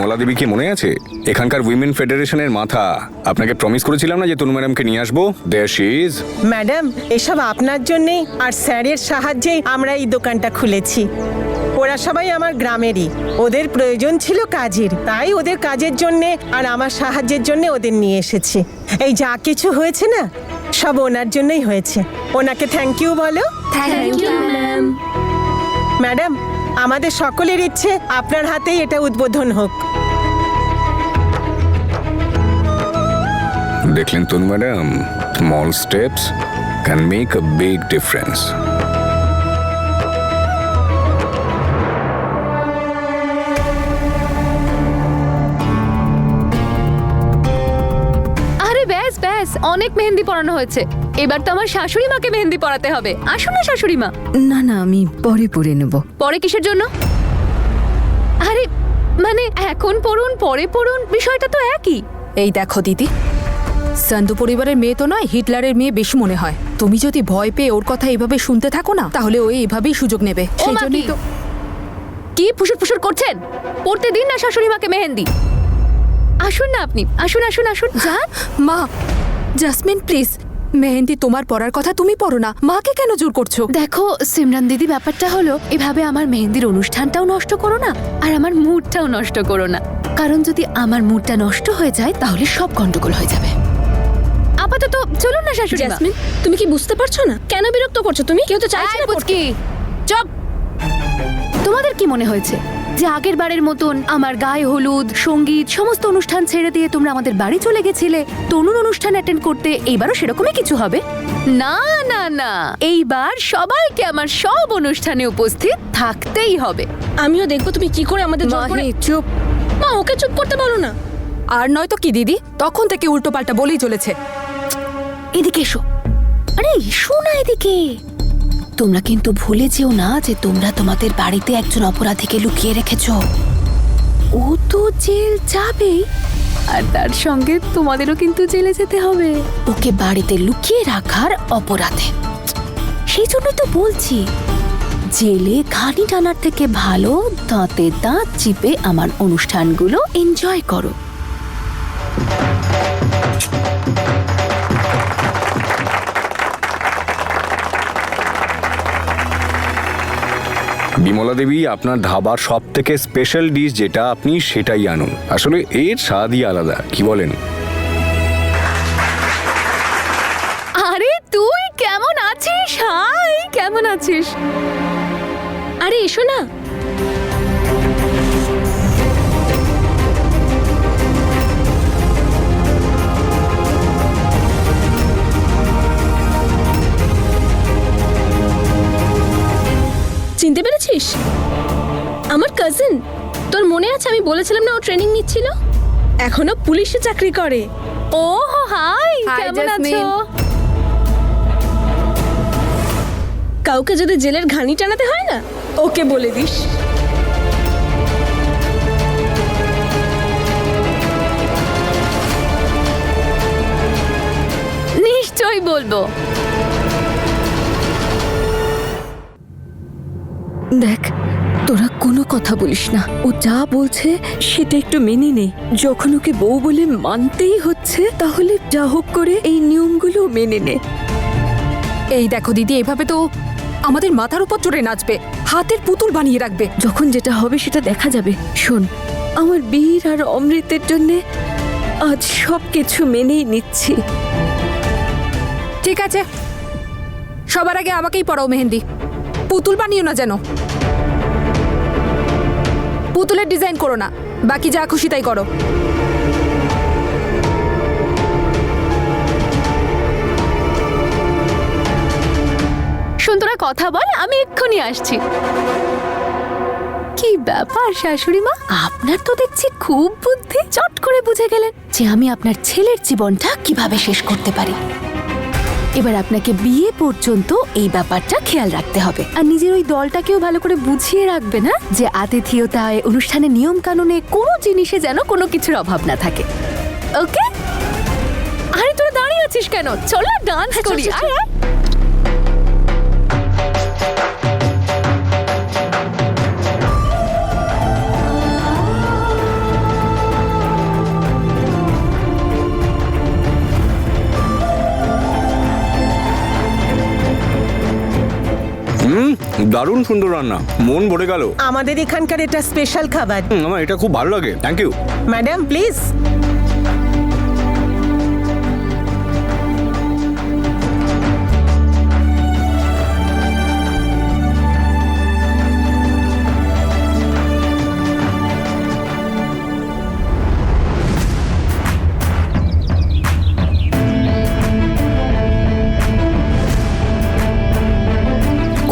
বিমলা দেবীকে মনে আছে? এখানকার উইমেন ফেডারেশনের মাথা। আপনাকে প্রমিস করেছিলাম না যে তনু ম্যাডামকে নিয়ে আসবো। There she is. ম্যাডাম, এসব আপনার জন্যেই আর স্যারের সাহায্যেই আমরা এই দোকানটা খুলেছি। ওরা সবাই আমার গ্রামেরই। ওদের প্রয়োজন ছিল কাজের, তাই ওদের কাজের জন্যে আর আমার সাহায্যের জন্য ওদের নিয়ে এসেছি। এই যা কিছু হয়েছে না, সব ওনার জন্যই হয়েছে। ওনাকে থ্যাংক ইউ বলো। Thank you ma'am. ম্যাডাম, আমাদের সকলের ইচ্ছে আপনার হাতেই এটা উদ্বোধন হোক। দেখলেন Tanu madam, small steps can make a big difference. আরে ব্যাস ব্যাস, অনেক মেহেন্দি পরানো হয়েছে। এবার তো আমার শাশুড়ি মাকে মেহেন্দি পরাতে হবে। আসুন না শাশুড়ি মা। না না, আমি পরে পরে নেব। পরে কিসের জন্য? আরে মানে এখন পড়ুন পরে পড়ুন, বিষয়টা তো একই। এই দেখো দিদি, সান্ধু পরিবারের মেয়ে তো নয়, হিটলারের মেয়ে বেশি মনে হয়। তুমি যদি ভয় পেয়ে ওর কথা এইভাবে শুনতে থাকো না, তাহলে ও এইভাবেই সুযোগ নেবে। ও সেই মা, জন্যই তো। কি ফুসুর ফুসুর করছেন? পড়তে দিন না শাশুড়ি মাকে মেহেন্দি। আসুন না আপনি, আসুন আসুন আসুন। যান। মা, জাসমিন প্লিজ, মেহেন্দি তোমার পরার কথা তুমি পড়ো না, মাকে কেন জোর করছো? দেখো সিমরান দিদি, ব্যাপারটা হলো এভাবে আমার মেহেন্দির অনুষ্ঠানটাও নষ্ট করো না, আর আমার মুডটাও নষ্ট করো না। কারণ যদি আমার মুডটা নষ্ট হয়ে যায় তাহলে সব গন্ডগোল হয়ে যাবে। আপাতত চলুন না শাশুড়ি মা। জেসমিন, তুমি কি বুঝতে পারছো না কেন বিরক্ত করছো তুমি? কেউ তো চাইছে না পড়তে। কি চুপ। তোমাদের কি মনে হয়েছে যে আগের বারের মতন আমার গায়ে হলুদ, সঙ্গীত সমস্ত অনুষ্ঠান ছেড়ে দিয়ে তোমরা আমাদের বাড়ি চলে গেছিলে তনুর অনুষ্ঠান অ্যাটেন্ড করতে? এইবারও সেরকমই কিছু হবে? না না না, এইবার সবাইকে আমার সব অনুষ্ঠানে উপস্থিত থাকতেই হবে। আমিও দেখবো তুমি কি করে আমাদের জোর করে। মাহি, চুপ। মা, ওকে চুপ করতে বলো না। আর নয়তো কি দিদি, তখন থেকে উল্টো পাল্টা বলেই চলেছে। এদিকে এসো। আরে এসো না এদিকে। তোমরা কিন্তু ভুলে যেও না যে তোমরা তোমাদের বাড়িতে একজন অপরাধীকে লুকিয়ে রেখেছো। ও তো জেল যাবেই, আর তার সঙ্গে তোমাদেরও কিন্তু জেলে যেতে হবে ওকে বাড়িতে লুকিয়ে রাখার অপরাধে। সেই জন্যই তো বলছি, জেলে ঘানি টানার থেকে ভালো দাঁতে দাঁত চিপে আমার অনুষ্ঠানগুলো এনজয় করো। বিমলা দেবী, আপনার ধাবার সব থেকে স্পেশাল ডিশ যেটা, আপনি সেটাই আনুন। আসলে এর স্বাদই আলাদা, কি বলেন? আরে তুই কেমন আছিস? হাই, কেমন আছিস? আরে এসো না। চিনতে পেরেছিস? আমার কাজিন। তোর মনে আছে আমি বলেছিলাম না ও ট্রেনিং নিচ্ছিল? এখনো পুলিশে চাকরি করে। ও হাই, Hi, কেমন আছো? Jasmine. কাউকে যদি জেলের ঘানি টানাতে হয় না, ওকে বলে দিস। নিশ্চয়ই বলবো। দেখ, তোরা কোনো কথা বলিস না। ও যা বলছে সেটা একটু মেনে নে। যখন ওকে বউ বলে মানতেই হচ্ছে, তাহলে যা হোক করে এই নিয়মগুলো মেনে নে। এই দেখো দিদি, এভাবে তো আমাদের মাথার উপর চড়ে নাচবে, হাতের পুতুল বানিয়ে রাখবে। যখন যেটা হবে সেটা দেখা যাবে। শোন, আমার বীর আর অমৃতের জন্যে আজ সব কিছু মেনেই নিচ্ছি। ঠিক আছে, সবার আগে আমাকেই পরাও মেহেন্দি। পুতুল বানিও না যেন। পুতুলের ডিজাইন করো না, বাকি যা খুশি তাই করো। শোন, তোরা কথা বল, আমি এক্ষুনি আসছি। কি ব্যাপার শাশুড়ি মা, আপনার তো দেখছি খুব বুদ্ধি। চট করে বুঝে গেলেন যে আমি আপনার ছেলের জীবনটা কিভাবে শেষ করতে পারি। এবার আপনাকে বিয়ে পর্যন্ত এই ব্যাপারটা খেয়াল রাখতে হবে, আর নিজের ওই দলটাকেও ভালো করে বুঝিয়ে রাখবে না যে আতিথেয়তায়, অনুষ্ঠানের নিয়ম কানুনে কোনো জিনিসে যেন কোনো কিছুর অভাব না থাকে। ওকে? আরে তোরা দাঁড়িয়ে আছিস কেন? চল না ডান্স করি। আয় আয়। দারুণ সুন্দর রান্না, মন ভরে গেল। আমাদের এখানকার এটা স্পেশাল খাবার। আমার এটা খুব ভালো লাগে, থ্যাংক ইউ। Madam please.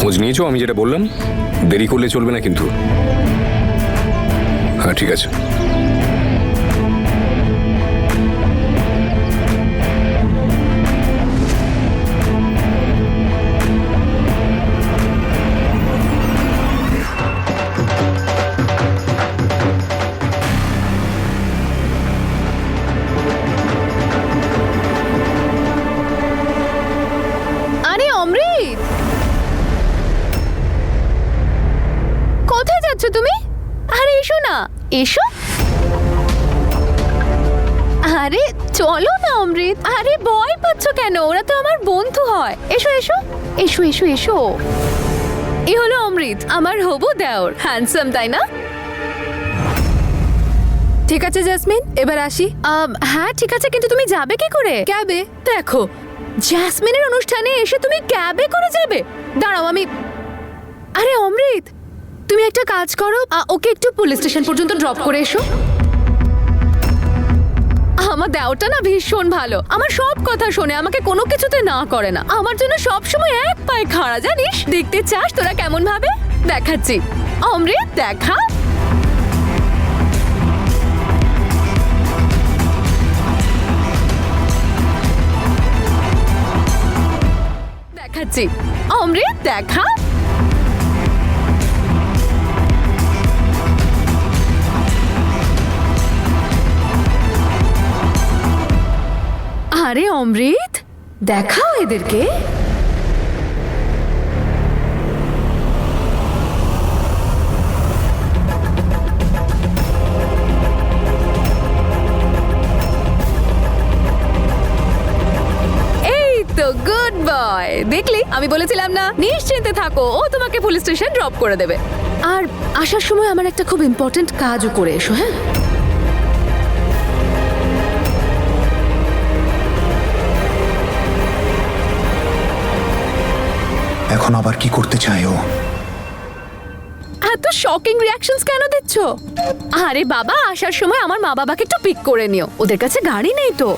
খোঁজ নিয়েছো আমি যেটা বললাম? দেরি করলে চলবে না কিন্তু। হ্যাঁ ঠিক আছে। আরে অমৃত, কোথায় যাচ্ছ তুমি? আরে এসো না, এসো। আরে চলো না অমৃত। আরে ভয় পাচ্ছ কেন? ওরা তো আমার বন্ধু হয়। এসো এসো এসো এসো এসো। এ হলো অমৃত, আমার হবু দেওর। হ্যান্ডসাম তাই না? ঠিক আছে জেসমিন, এবার আসি। হ্যাঁ ঠিক আছে, কিন্তু তুমি যাবে কি করে? ক্যাবে। দেখো, জ্যাসমিনের অনুষ্ঠানে এসে তুমি ক্যাবে করে যাবে? দাঁড়াও আমি। আরে অমৃত, তুমি একটা কাজ করো, ওকে একটু পুলিশ স্টেশন পর্যন্ত ড্রপ করে এসো। আমার দেওরটা না ভীষণ ভালো, আমার সব কথা শোনে, আমাকে কোনো কিছুতে না করে না, আমার জন্য সব সময় এক পায়ে খাড়া, জানিস? দেখতে চাস তোরা কেমন ভাবে? দেখাচ্ছি। অমৃত দেখা। দেখাচ্ছি। অমৃত দেখা। আরে অমৃত, দেখাও এদেরকে। এই তো গুড বয়, দেখলি আমি বলেছিলাম না? নিশ্চিন্তে থাকো, ও তোমাকে পুলিশ স্টেশন ড্রপ করে দেবে। আর আসার সময় আমার একটা খুব ইম্পর্টেন্ট কাজও করে এসো, হ্যাঁ? এখন আবার কি করতে চায় ও? এত শকিং রিঅ্যাকশনস কেন দিচ্ছ? আরে বাবা, আসার সময় আমার মা বাবাকে একটু পিক করে নিও, ওদের কাছে গাড়ি নেই তো।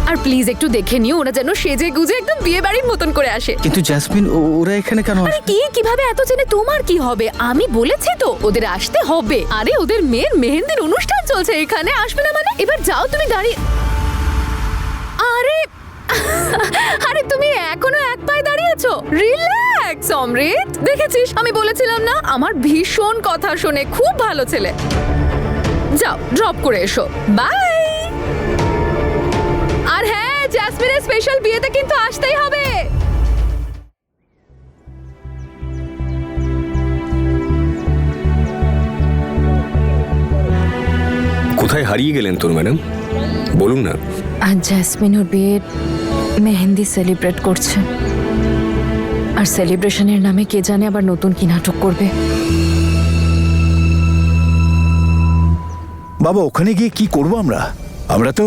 আর প্লিজ একটু দেখে নিও ওরা যেন সেজে গুজে একদম বিয়ে বাড়ির মতন করে আসে। কিন্তু জ্যাসমিন, ওরা এখানে কেন? আরে কি, কিভাবে এত জেনে তোমার কি হবে? আমি বলেছি তো ওদের আসতে হবে। আরে ওদের মেয়ের মেহেন্দির অনুষ্ঠান চলছে এখানে, আসবে না মানে? এবার যাও তুমি গাড়ি। আরে আরে তুমি এখনো এক পায়ে দাঁড়িয়ে আছো? রিল্যাক্স অমৃত, দেখেছিস আমি বলেছিলাম না? আমার ভীষণ কথা শুনে, খুব ভালো ছেলে। যাও ড্রপ করে এসো, বাই। আর হ্যাঁ, জ্যাসমিনের স্পেশাল বিয়েতে কিন্তু আসতেই হবে। কোথায় হারিয়ে গেলেন তোর ম্যাডাম? বলুন না। আর জ্যাসমিন ওর বিয়ের মেহেন্দি সেলিব্রেট করছে, আর সেলিব্রেশনের নামে কে জানে আবার নতুন কি নাটক করবে। বাবা, ওখানে গিয়ে কি করব আমরা? আমরা তো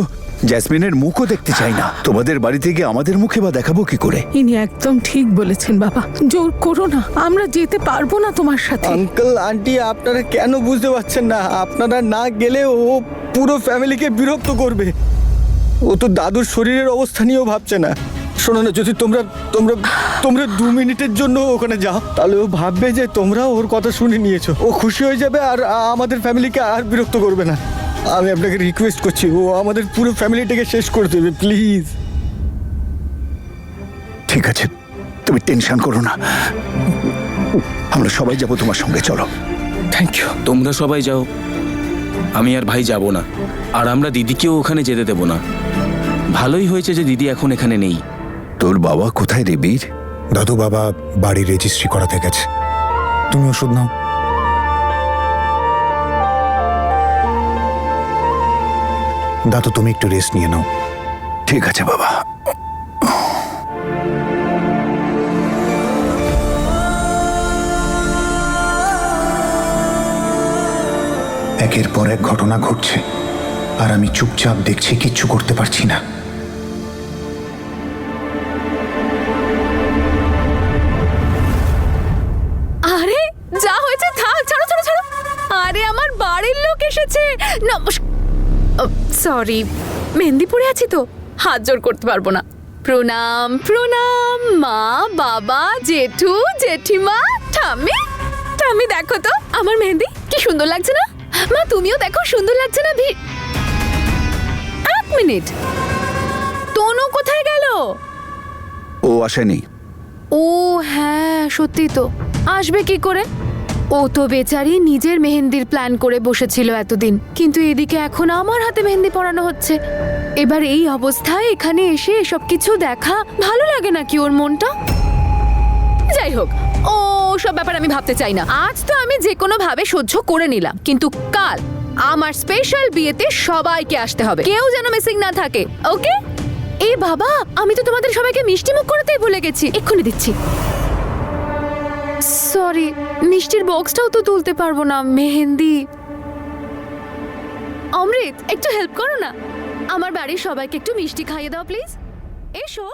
জ্যাসমিনের মুখও দেখতে চাই না। তোমাদের বাড়িতে গিয়ে আমাদের মুখে বা দেখাবো কি করে? ইনি একদম ঠিক বলেছেন বাবা, জোর করো না, আমরা যেতে পারবো না তোমার সাথে। আঙ্কেল আন্টি, আপনারা কেন বুঝতে পারছেন না? আপনারা না গেলে ও পুরো ফ্যামিলিকে বিরক্ত করবে। ও তো দাদুর শরীরের অবস্থা নিয়েও ভাবছে না। শোনো না, যদি তোমরা তোমরা তোমরা 2 মিনিটের জন্য ওখানে যাও, তাহলে ও ভাববে যে তোমরা ওর কথা শুনে নিয়েছো। ও খুশি হয়ে যাবে আর আমাদের ফ্যামিলিকে আর বিরক্ত করবে না। আমি আপনাকে রিকোয়েস্ট করছি, ও আমাদের পুরো ফ্যামিলিটাকে শেষ করে দেবে, প্লিজ। ঠিক আছে, তুমি টেনশন করো না, আমরা সবাই যাব তোমার সঙ্গে, চলো। Thank you. তোমরা সবাই যাও, আমি আর ভাই যাব না। আর আমরা দিদিকেও ওখানে যেতে দেব না। ভালোই হয়েছে যে দিদি এখন এখানে নেই। তোর বাবা কোথায় রে বীর? দাদু বাবা বাড়ি রেজিস্ট্রি করাতে গেছে। তুমি ওষুধ নাও। দাদু তুমি একটু রেস্ট নিয়ে নাও। ঠিক আছে বাবা। একের পর এক ঘটনা ঘটছে আর আমি চুপচাপ দেখছি, কিচ্ছু করতে পারছি না। আরে যা হয়েছে থাক, ছাড়ো ছাড়ো ছাড়ো। আরে আমার বাড়ির লোক এসেছে। সরি, মেহেন্দি পরে আছি তো হাত জোর করতে পারবো না। প্রণাম প্রণাম মা, বাবা, জেঠু, জেঠিমা, ঠাম্মি। ঠাম্মি দেখো তো আমার মেহেন্দি কি সুন্দর লাগছে না? মা তুমিও দেখো সুন্দর লাগছে না? এক মিনিট, তনু কোথায় গেল? ও আসেনি। ও হ্যাঁ, সত্যি তো, আসবে কি করে? ও তো বেচারি নিজের মেহেন্দির প্ল্যান করে বসেছিল এতদিন, কিন্তু এদিকে এখন আমার হাতে মেহেন্দি পরানো হচ্ছে। এবার এই অবস্থায় এখানে এসে এসব কিছু দেখা ভালো লাগে নাকি ওর মনটা? যাই হোক, ও সব ব্যাপার আমি ভাবতে চাই না। আজ তো আমি যে কোনো ভাবে সহ্য করে নিলাম, কিন্তু কাল আমার স্পেশাল বিয়েতে সবাইকে আসতে হবে, কেউ যেন মিসিং না থাকে। ওকে? এ বাবা, আমি তো তোমাদের সবাইকে মিষ্টি মুখ করতেই ভুলে গেছি, এক্ষুনি দিচ্ছি। সরি, মিষ্টির বক্সটাও তো তুলতে পারবো না, মেহেন্দি। অমৃত, একটু হেল্প করো না, আমার বাড়ির সবাইকে একটু মিষ্টি খাইয়ে দাও প্লিজ। এসো।